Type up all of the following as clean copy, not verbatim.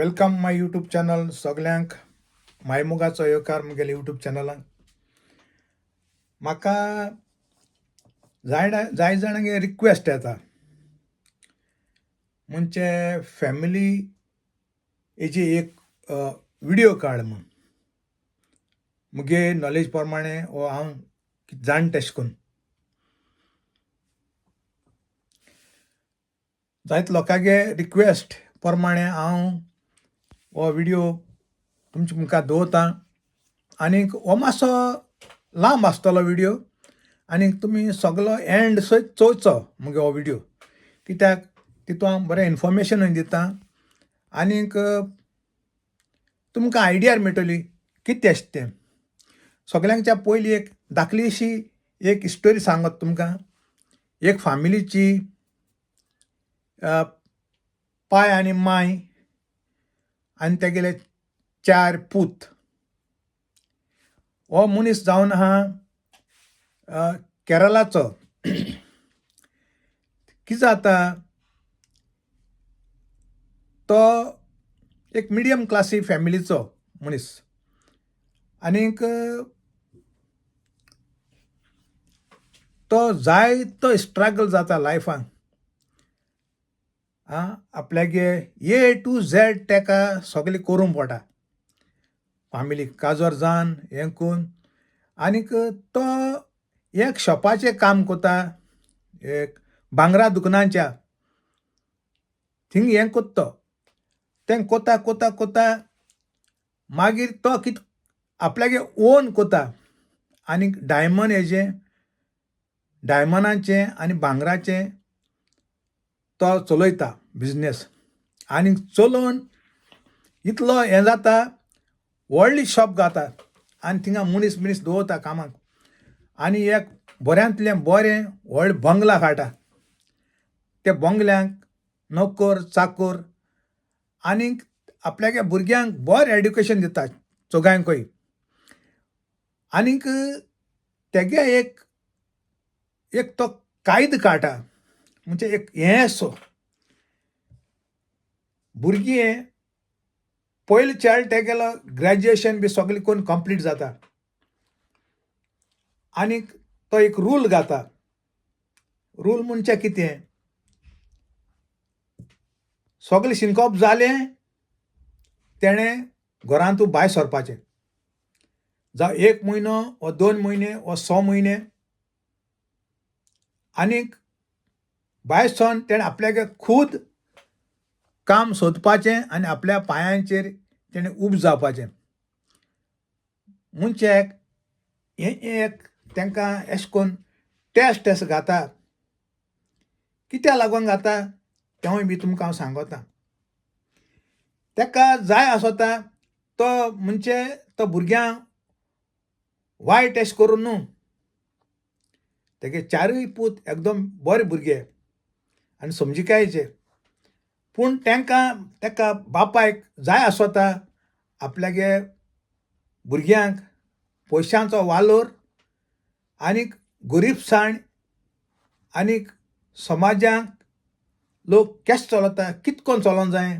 Welcome माय YouTube channel सगल्यांक मायमुगाचो येवकार मुगेले YouTube चॅनलाक. म्हाका जाय जाणांगे रिक्वेस्ट येता म्हणजे फॅमिली हेजी एक व्हिडिओ काड म्हूण मुगे नॉलेज प्रमाणे वो हांव जाण तेश करून जायत लोकांगे रिक्वेस्ट प्रमाणे हांव हो व्हिडिओ तुमच्या मुखार दवरतां. आनीक हो मातसो लांब आसतलो व्हिडिओ आनीक तुमी सगलो एंड सयत चोवचो मुगे हो व्हिडिओ, कित्याक तितून हांव बरें इन्फॉर्मेशनूय दितां आनीक तुमकां आयडिया मेळटली कितें अशें तें. सगल्यांच्या पयलीं एक धाकलीशी एक हिस्टोरी सांगत तुमकां. एक फॅमिलीची पाय आनी माय आनी तेगेले 4 पूत. हो मनीस जावन आहा केरळाचो. कितें जाता तो एक मिडियम क्लासी फॅमिलीचो मनीस आनीक तो जायतो स्ट्रगल जाता लायफान. आपल्यागे A to Z तेका सगळें करूंक पडटा फॅमिलीक काजोर जावन हें करून. आनीक तो एक शॉपाचें काम कोता, एक भांगरा दुकानाच्या थिंग हें कोत्ता तो. तें कोता कोता कोता मागीर तो कितें आपल्यागे ओन कोता आनीक डायमंडाचें आनी भांगराचें तो चलयता बिजनेस. आनीक चलोवन इतलो हें जाता, व्हडली शॉप घाता आनी थिंगा मनीस दवरता कामाक. आनी एक बऱ्यांतलें बरें व्हडलें बंगला हाडटा. त्या बंगल्यांक नोकर चाकर आनीक आपल्यागे भुरग्यांक बरें एड्युकेशन दिता चोगांयकूय. आनीक तेगे एक तो कायद काडटा म्हणजे एक हें सो भुरगीं पयलो चायल्ड तेगेलो ग्रॅज्युएशन बी सगळें करून कंप्लीट जाता. आनीक तो एक रूल घाता. रूल म्हणजे कितें, सगळें शिकप जालें तेणें घरांतूं भायर सरपाचें. जावं 1 म्हयनो वा 2 म्हयने वा 6 म्हयने. आनीक भायर सरून तेणें आपल्यागे खूद काम सोदपाचें आनी आपल्या पांयांचेर तेणें उबें जावपाचें. मनशाक हें एक तांकां अशें करून टेस्ट घाता. कित्याक लागून घाता तेंवूय बी तुमकां हांव सांगता. ताका जाय आसता तो म्हणजे तो भुरग्यांक वायट अशें करून न्हू. तेगे 4य पूत एकदम बरे भुरगे आनी समजिकायेचे. पूण ताका बापायक जाय आसता आपल्यागे भुरग्यांक पयशांचो वालोर आनीक गरीबसाण आनीक समाजांत लोक केश चलता कितें करून चलोंक जाय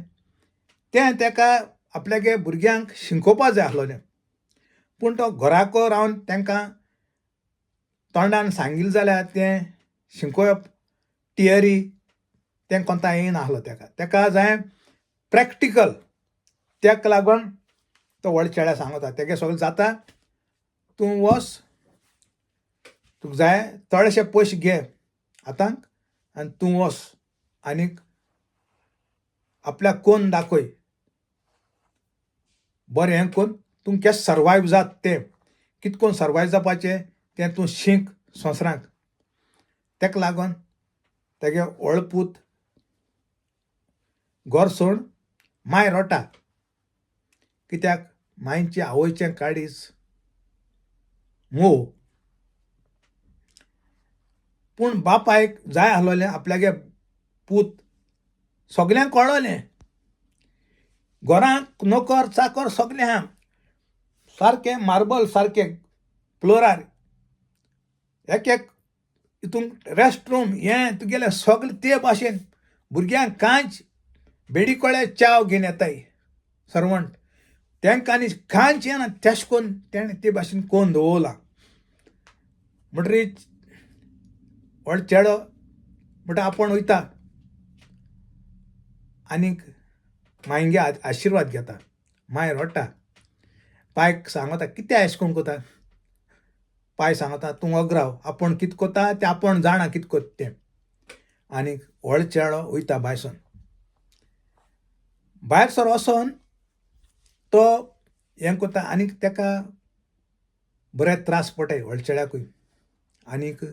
तें ताका आपल्यागे भुरग्यांक शिकोवपा जाय आसलोलें. पूण तो घराको रावन तांकां तोंडान सांगिल्लें जाल्यार तें शिकोवप थियरी तें कोंता येयना आसलो ताका जाय प्रॅक्टिकल. ताका लागून तो व्हडल्या चेड्याक सांगता तेगे सगळें जाता, तूं वच, तुका जाय थोडेशे पयशे घे हातांक आनी तूं वच आनीक आपल्याक कोन्न दाखय. बरें हें कोन्न तूं केश सर्वायव जाता तें कितें करून सर्वायव जावपाचें तें तूं शीक संवसारांत. ताका लागून तेगे व्हडलो पूत घर सोड माय रोटा. कित्याक मायचे आवयचें काळीज मोव. पूण बापायक जाय आसलोलें आपल्यागे पूत सगल्यांक कळ्ळोलें. घरांत नोकर चाकर सगळें आहा सारकें मार्बल सारकें फ्लोरार एक हितून रेस्ट रूम हें तुगेलें सगळें ते भाशेन. भुरग्यांक कांयच बेडीकोळे चाव घेवन येताय. सर्वंट तांकां आनी कांयच ना तेश कोन्न तेणें ते भाशेन कोन्न दवरला म्हणटरीच व्हड चेडो म्हणटा आपूण वयता आनीक मायंगे आशिर्वाद घेता मायर रडटा पायक सांगता कितें अशें कोन्न कोता पाय सांगता तूं अग्राव आपूण कितें कोता तें आपूण जाणा कितें कोता तें आनीक व्हड चेडो वयता भायर सर वचोन तो हें कोता आनीक तेका बरे त्रास पडटाय व्हड चेड्याकूय आनीक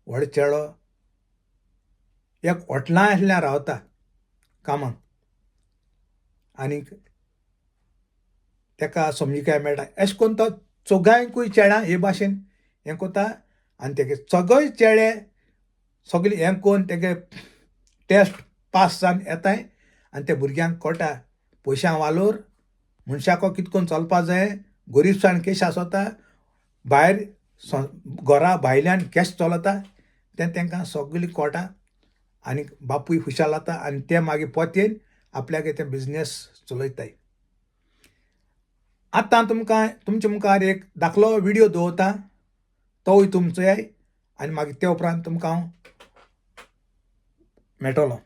व्हड चेडो एक हॉटलां आसल्यार रावता कामाक आनीक तेका समजिकाय मेळटा अशें करून तो चोगांयकूय चेड्यां हे भाशेन हें कोता आनी तेगे सगळे चेडे सगळे हें कोन्न तेगे टेस्ट पास जावन येताय आनी ते भुरग्यांक कळटा पयशां वालोर मनशाको कितें करून चलपा जाय गरीबसाण केश आसता भायर घरा भायल्यान केश चलता तें तांकां सगळें कळटा आनी बापूय खुशाल जाता आनी ते मागीर पोतेन आपल्यागे तें बिजनेस चलयताय आतां तुमचे मुखार एक दाखलो व्हिडियो दवरता तोय तुमचोय आनी मागीर ते उपरांत तुमकां हांव मेळटलो.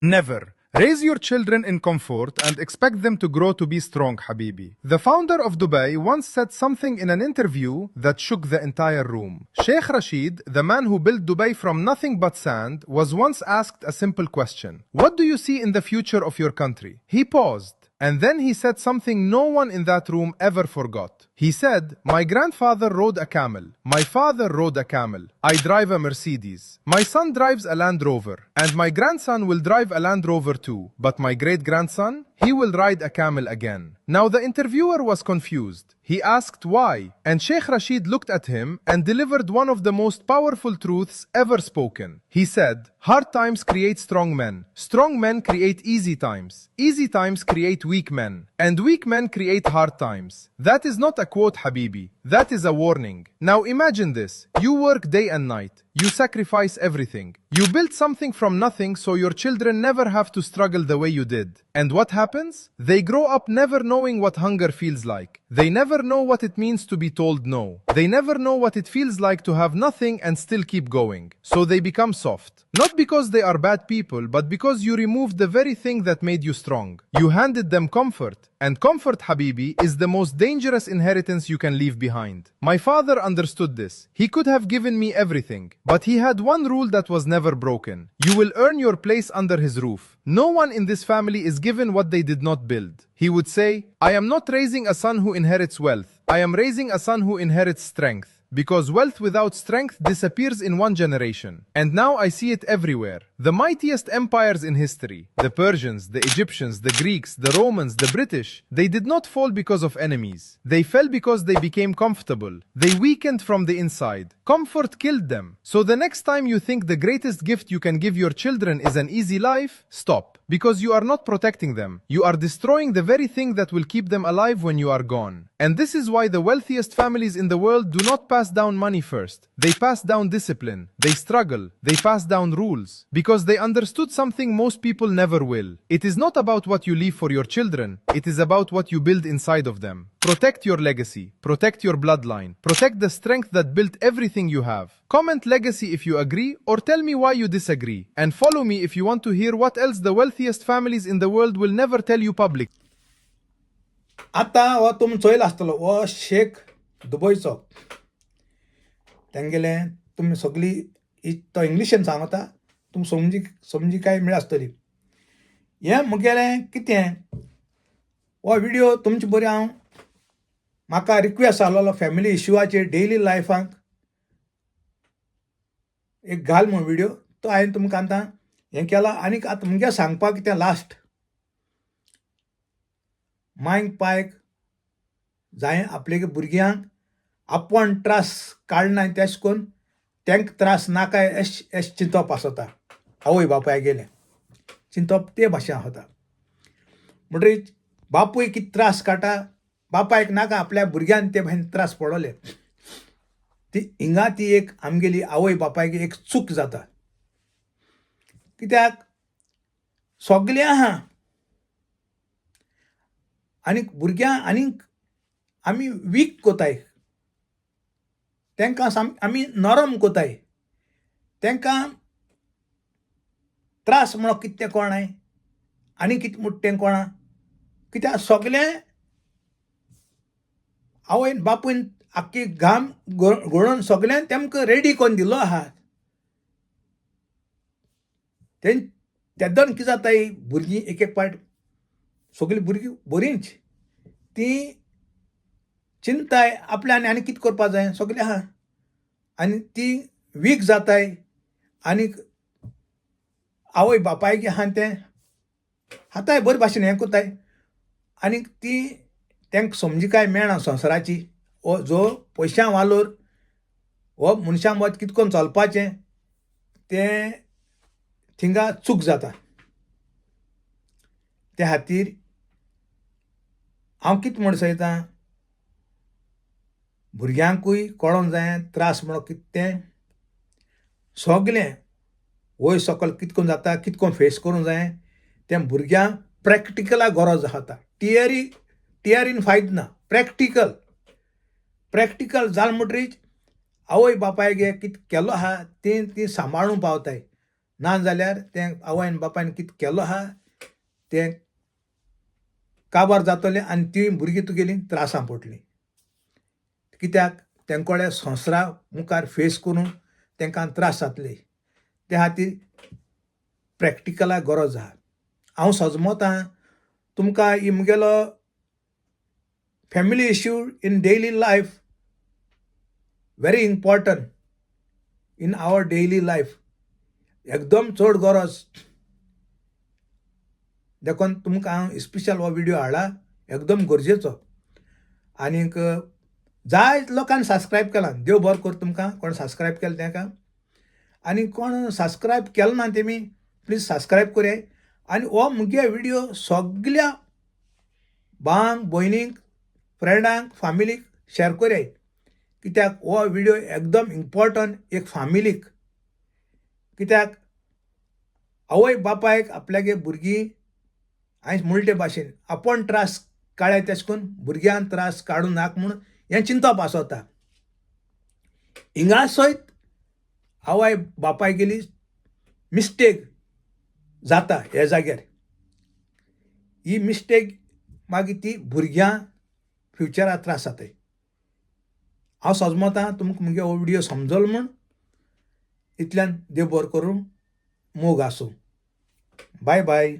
Never. Raise your children in comfort and expect them to grow to be strong, Habibi. The founder of Dubai once said something in an interview that shook the entire room. Sheikh Rashid, the man who built Dubai from nothing but sand, was once asked a simple question. What do you see in the future of your country? He paused. And then he said something no one in that room ever forgot. He said, "My grandfather rode a camel. My father rode a camel. I drive a Mercedes. My son drives a Land Rover. And my grandson will drive a Land Rover too. But my great-grandson, he will ride a camel again." Now the interviewer was confused. He asked why, and Sheikh Rashid looked at him and delivered one of the most powerful truths ever spoken. He said, "Hard times create strong men. Strong men create easy times. Easy times create weak men. And weak men create hard times." That is not a quote, Habibi. That is a warning. Now imagine this. You work day and night. You sacrifice everything. You build something from nothing so your children never have to struggle the way you did. And what happens? They grow up never knowing what hunger feels like. They never know what it means to be told no. They never know what it feels like to have nothing and still keep going. So they become soft. Not because they are bad people, but because you removed the very thing that made you strong. You handed them comfort. And comfort, Habibi, is the most dangerous inheritance you can leave behind. My father understood this. He could have given me everything. But he had one rule that was never broken. You will earn your place under his roof. No one in this family is given what they did not build. He would say, "I am not raising a son who inherits wealth. I am raising a son who inherits strength." Because wealth without strength disappears in one generation. And now I see it everywhere. The mightiest empires in history, the Persians, the Egyptians, the Greeks, the Romans, the British, they did not fall because of enemies. They fell because they became comfortable. They weakened from the inside. Comfort killed them. So the next time you think the greatest gift you can give your children is an easy life, stop. Because you are not protecting them. You are destroying the very thing that will keep them alive when you are gone. And this is why the wealthiest families in the world do not pass down money first. They pass down discipline. They struggle. They pass down rules. Because they understood something most people never will. It is not about what you leave for your children. It is about what you build inside of them. Protect your legacy. Protect your bloodline. Protect the strength that built everything you have. Comment legacy if you agree or tell me why you disagree. And follow me if you want to hear what else the wealthiest families in the world will never tell you publicly. आतां हो तुमी चोयलो आसतलो हो शेख दुबयचो तेंगेले तुमी सगळी तो इंग्लिशेन सांगता तुमी समजिकाय मेळ आसतली हें मुगेलें कितें हो व्हिडियो तुमचे बरें हांव म्हाका रिक्वेस्ट आसलोलो फॅमिली इश्यूवाचेर डेली लायफाक एक घाल म्हूण व्हिडियो तो हांवें तुमकां आतां हें केला आनीक आतां मुगे सांगपाक कितें लास्ट मांयक पायक जाय आपल्या भुरग्यांक आपूण त्रास काडना तेश कोन्न तांकां त्रास नाकाय एश चिंतप आसता आवय बापाय गेले चिंतप ते भाशेन आसता म्हणटरीच बापूय कितें त्रास काडटा बापायक नाका आपल्या भुरग्यान ते भाशेन त्रास पडले ती हिंगा ती एक आमगेली आवय बापायक एक चूक जाता कित्याक सगळें आहा आनीक भुरग्यां आनीक आमी वीक कोताय, तांकां आमी नरम कोताय, तांकां त्रास म्हणो कितें तें कळनाय, आनी कितें म्हूण तें कळना. कित्याक सगलें आवयन बापूयन आख्खी घाम घोळोवन सगलें तेमकां रेडी करून दिल्लो आहा. तेदोन कितें जाताय, भुरगीं एक एक पाट सगलीं भुरगीं बरींच, तीं चिंताय आपल्यान आनी कितें करपा जाय, सगलें आहा, आनी तीं वीक जाताय. आनीक आवय बापायक आहा तें हाताय बरे भाशेन हें कोताय. आनीक ती तांकां समजिकाय मेळना संवसाराची, हो जो पयशां वालोर हो मनशां मत कितें करून चलपाचें तें थिंगा चूक जाता. त्या खातीर हांव कितें म्हूण सयतां, भुरग्यांकूय कळोंक जाय त्रास म्हणो कितें तें, सगलें वयर सकयल कितें करून जाता, कितें करून फेस करूंक जाय तें भुरग्यांक प्रॅक्टिकला गरज आसा. टियरीन फायदो ना, प्रॅक्टिकल जालें म्हणटरीच आवय बापायक कितें केलो आहा तीं सांबाळूंक पावताय. ना जाल्यार तें आवयन बापायन कितें केलो आहा तें काबार जातलें आनी तीं भुरगीं तुगेलीं त्रासां पडटलीं. कित्याक तेंकोडे संवसारा मुखार फेस करून तांकां त्रास जातले. त्या खातीर प्रॅक्टिकला गरज आहा. हांव सजमतां तुमकां ही मुगेलो family issue in daily life very important in our daily life, एकदम चड गरज देखून तुमकां हांव स्पेशल हो व्हिडिओ हाडला, एकदम गरजेचो. आनीक जाय लोकांनी सबस्क्रायब केलां, देव बरें कर तुमकां कोण सबस्क्रायब केलें तांकां. आनी कोण सबस्क्रायब केलो ना तेमी प्लीज सबस्क्रायब कराय. आनी हो मुगे व्हिडिओ सगल्या भावांक भयणीक फ्रेंडांक फॅमिलीक शेअर कराय. कित्याक हो व्हिडिओ एकदम इम्पॉर्टंट एक फॅमिलीक. कित्याक आवय बापायक आपल्यागे भुरगीं हांवें म्हणले ते भाशेन आपण त्रास काडय तशें करून भुरग्यांक त्रास काडूं नाका म्हूण हें चिंतप आसता. हिंगा सयत आवय बापाय गेली मिस्टेक जाता हे जाग्यार. ही मिस्टेक मागीर ती भुरग्यां फ्युचराक त्रास जाताय. हांव सजमतां तुमकां मुगे हो व्हिडिओ समजलो म्हूण. इतल्यान देव बरें करूं, मोग आसूं. Bye bye.